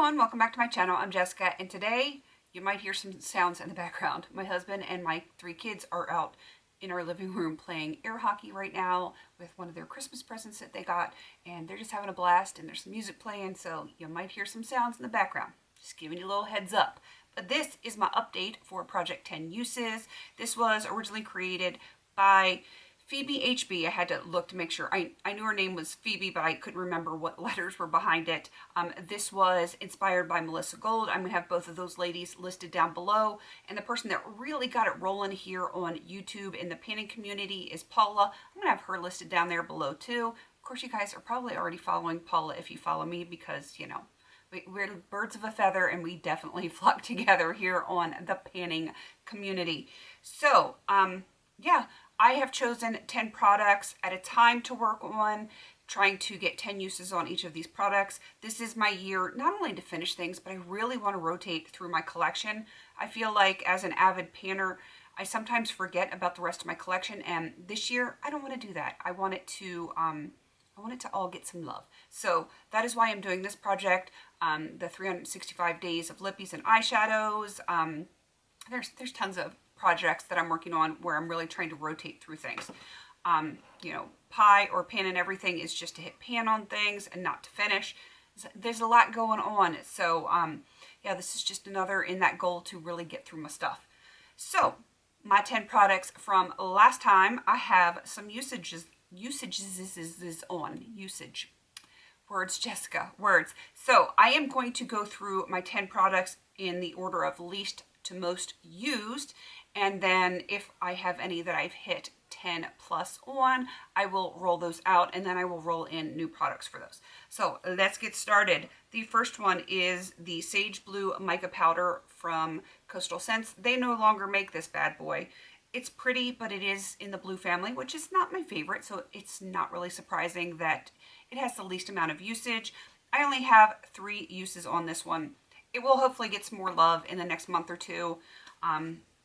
everyone, welcome back to my channel. I'm Jessica, and today you might hear some sounds in the background. My husband and my 3 kids are out in our living room playing air hockey right now with one of their Christmas presents that they got, and they're just having a blast, and there's some music playing, so you might hear some sounds in the background. Just giving you a little heads up. But this is my update for Project 10 Uses. This was originally created by Phoebe HB. I had to look to make sure. I knew her name was Phoebe, but I couldn't remember what letters were behind it. This was inspired by Melissa Gold. I'm going to have both of those ladies listed down below. And the person that really got it rolling here on YouTube in the panning community is Paula. I'm going to have her listed down there below too. Of course, you guys are probably already following Paula if you follow me because, you know, we're birds of a feather and we definitely flock together here on the panning community. So, yeah. I have chosen 10 products at a time to work on, trying to get 10 uses on each of these products. This is my year not only to finish things, but I really want to rotate through my collection. I feel like as an avid panner, I sometimes forget about the rest of my collection, and this year I don't want to do that. I want it to all get some love. So that is why I'm doing this project, the 365 days of lippies and eyeshadows. There's tons of projects that I'm working on where I'm really trying to rotate through things. You know, pie or pan and everything is just to hit pan on things and not to finish. There's a lot going on. So, yeah, this is just another in that goal to really get through my stuff. So, my 10 products from last time, I have some usages on. Usage. Words, Jessica, words. So, I am going to go through my 10 products in the order of least to most used, and then if I have any that I've hit 10 plus on, I will roll those out, and then I will roll in new products for those. So let's get started. The first one is the Sage Blue Mica Powder from Coastal Scents. They no longer make this bad boy. It's pretty, but it is in the blue family, which is not my favorite, so it's not really surprising that it has the least amount of usage. I only have 3 uses on this one. It will hopefully get some more love in the next month or two,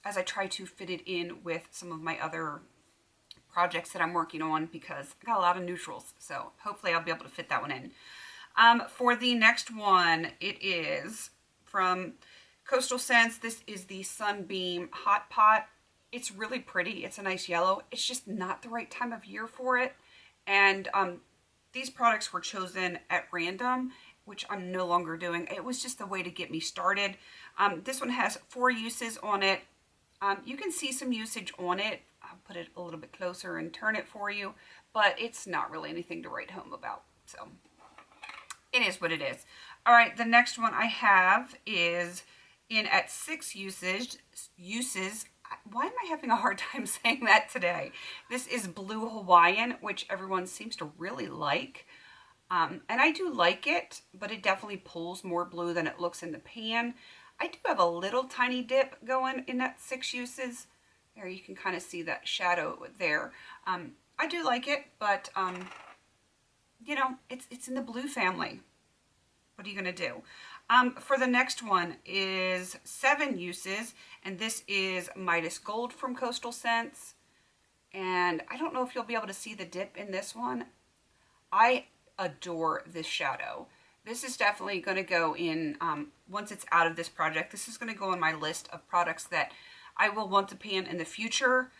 as I try to fit it in with some of my other projects that I'm working on, because I got a lot of neutrals, so hopefully I'll be able to fit that one in. For the next one, it is from Coastal Scents. This is the Sunbeam Hot Pot. It's really pretty. It's a nice yellow. It's just not the right time of year for it, and these products were chosen at random, which I'm no longer doing. It was just a way to get me started. This one has 4 uses on it. You can see some usage on it. I'll put it a little bit closer and turn it for you, but it's not really anything to write home about. So it is what it is. All right, the next one I have is in at 6 uses. Why am I having a hard time saying that today? This is Blue Hawaiian, which everyone seems to really like. And I do like it, but it definitely pulls more blue than it looks in the pan. I do have a little tiny dip going in that 6 uses. There, you can kind of see that shadow there. I do like it, but, you know, it's in the blue family. What are you going to do? For the next one is 7 uses, and this is Midas Gold from Coastal Scents. And I don't know if you'll be able to see the dip in this one. I adore this shadow. This is definitely going to go in, once it's out of this project, this is going to go on my list of products that I will want to pan in the future,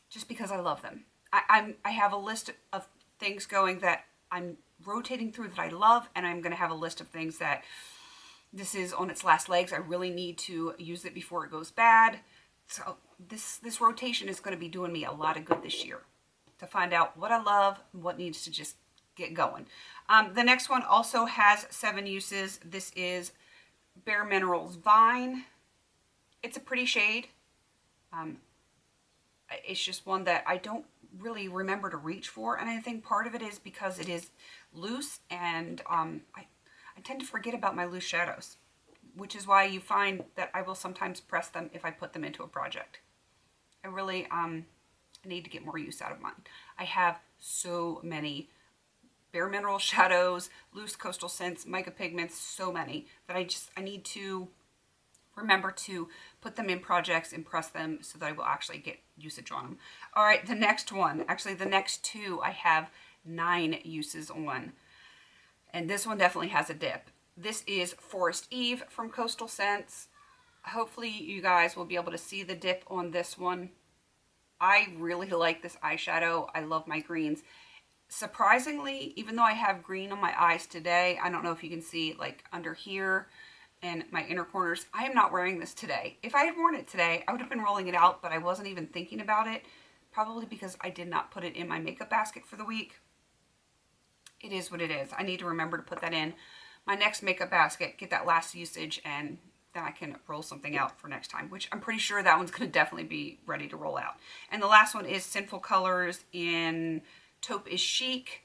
just because I love them. I have a list of things going that I'm rotating through that I love, and I'm going to have a list of things that this is on its last legs. I really need to use it before it goes bad. So this rotation is going to be doing me a lot of good this year, to find out what I love and what needs to just get going. The next one also has 7 uses. This is Bare Minerals Vine. It's a pretty shade. It's just one that I don't really remember to reach for, and I think part of it is because it is loose, and I tend to forget about my loose shadows, which is why you find that I will sometimes press them if I put them into a project. I really I need to get more use out of mine. I have so many Bare Mineral shadows, loose Coastal Scents, mica pigments, so many that I need to remember to put them in projects and press them so that I will actually get usage on them. All right, the next one, actually the next 2, I have 9 uses on. And this one definitely has a dip. This is Forest Eve from Coastal Scents. Hopefully you guys will be able to see the dip on this one. I really like this eyeshadow. I love my greens. Surprisingly, even though I have green on my eyes today, I don't know if you can see like under here and my inner corners, I am not wearing this today. If I had worn it today, I would have been rolling it out, but I wasn't even thinking about it, probably because I did not put it in my makeup basket for the week. It is what it is. I need to remember to put that in my next makeup basket, get that last usage, and then I can roll something out for next time, which I'm pretty sure that one's going to definitely be ready to roll out. And the last one is Sinful Colors in Taupe is Chic.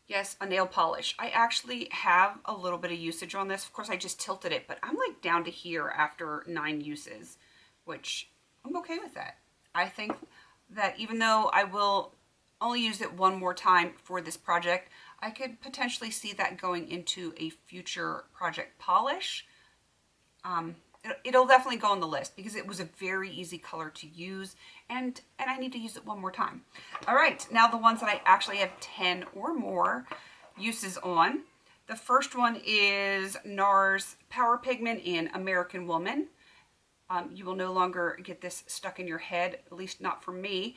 Yes, a nail polish. I actually have a little bit of usage on this. Of course, I just tilted it, but I'm like down to here after 9 uses, which I'm okay with that. I think that even though I will only use it one more time for this project, I could potentially see that going into a future project polish. It'll definitely go on the list because it was a very easy color to use, and I need to use it one more time. All right, now the ones that I actually have 10 or more uses on. The first one is NARS Power Pigment in American Woman. You will no longer get this stuck in your head, at least not for me.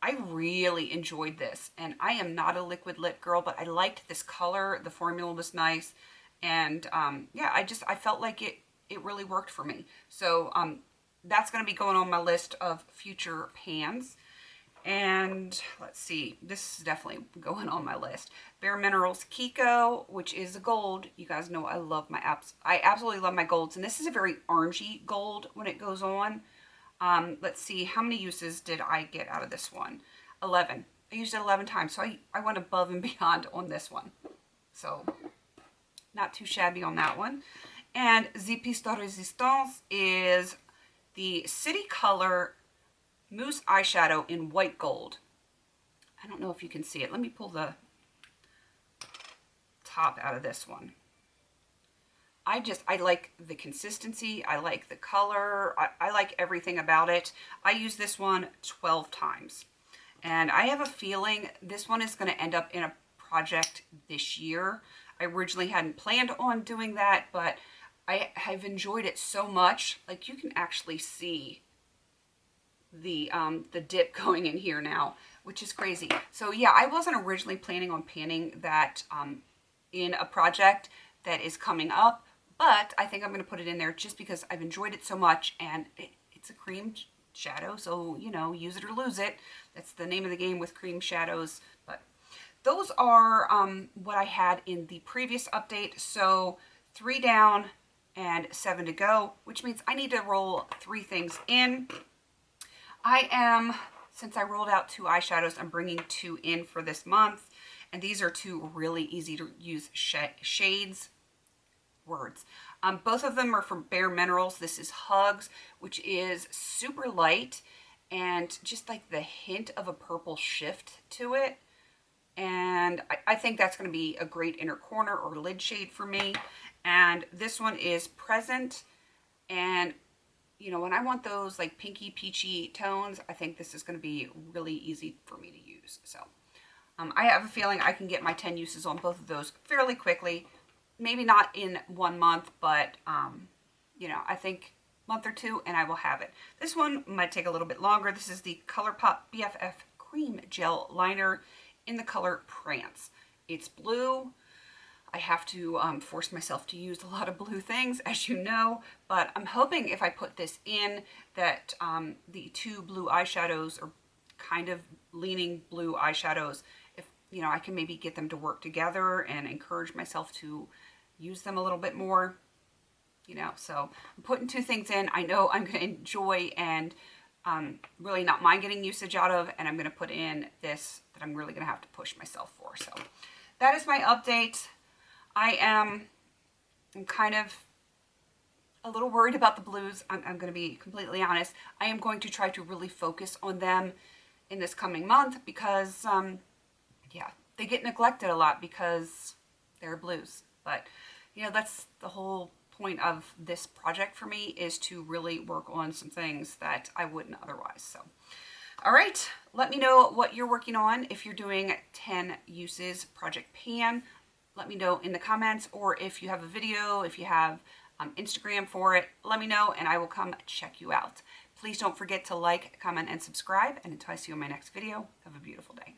I really enjoyed this, and I am not a liquid lip girl, but I liked this color. The formula was nice, and yeah, I felt like it really worked for me. So that's going to be going on my list of future pans. And let's see, this is definitely going on my list. Bare Minerals Kiko, which is a gold. You guys know I love I absolutely love my golds, and this is a very orangey gold when it goes on. Let's see, how many uses did I get out of this one? 11. I used it 11 times, so I went above and beyond on this one. So not too shabby on that one. And The Piece de Resistance is the City Color Mousse Eyeshadow in White Gold. I don't know if you can see it. Let me pull the top out of this one. I like the consistency. I like the color. I like everything about it. I used this one 12 times. And I have a feeling this one is going to end up in a project this year. I originally hadn't planned on doing that, but I have enjoyed it so much. Like, you can actually see the dip going in here now, which is crazy. So yeah, I wasn't originally planning on panning that in a project that is coming up, but I think I'm going to put it in there just because I've enjoyed it so much, and it's a cream shadow, so, you know, use it or lose it. That's the name of the game with cream shadows. But those are what I had in the previous update. So 3 down and 7 to go, which means I need to roll 3 things in. Since I rolled out 2 eyeshadows, I'm bringing 2 in for this month. And these are 2 really easy to use shades. Both of them are from Bare Minerals. This is Hugs, which is super light and just like the hint of a purple shift to it. And I think that's going to be a great inner corner or lid shade for me. And this one is Present, and you know, when I want those like pinky peachy tones, I think this is going to be really easy for me to use. So I have a feeling I can get my 10 uses on both of those fairly quickly. Maybe not in 1 month, but you know, I think month or 2 and I will have it. This one might take a little bit longer. This is the ColourPop BFF Cream Gel Liner in the color Prance. It's blue. I have to force myself to use a lot of blue things, as you know, but I'm hoping if I put this in that the 2 blue eyeshadows, or kind of leaning blue eyeshadows, if, you know, I can maybe get them to work together and encourage myself to use them a little bit more, you know. So I'm putting 2 things in I know I'm going to enjoy and really not mind getting usage out of, and I'm going to put in this that I'm really going to have to push myself for. So that is my update. I'm kind of a little worried about the blues. I'm going to be completely honest. I am going to try to really focus on them in this coming month because, yeah, they get neglected a lot because they're blues. But, you know, that's the whole point of this project for me, is to really work on some things that I wouldn't otherwise. So, all right, let me know what you're working on if you're doing 10 uses project pan. let me know in the comments, or if you have a video, if you have Instagram for it, let me know and I will come check you out. Please don't forget to like, comment, and subscribe. And until I see you in my next video, have a beautiful day.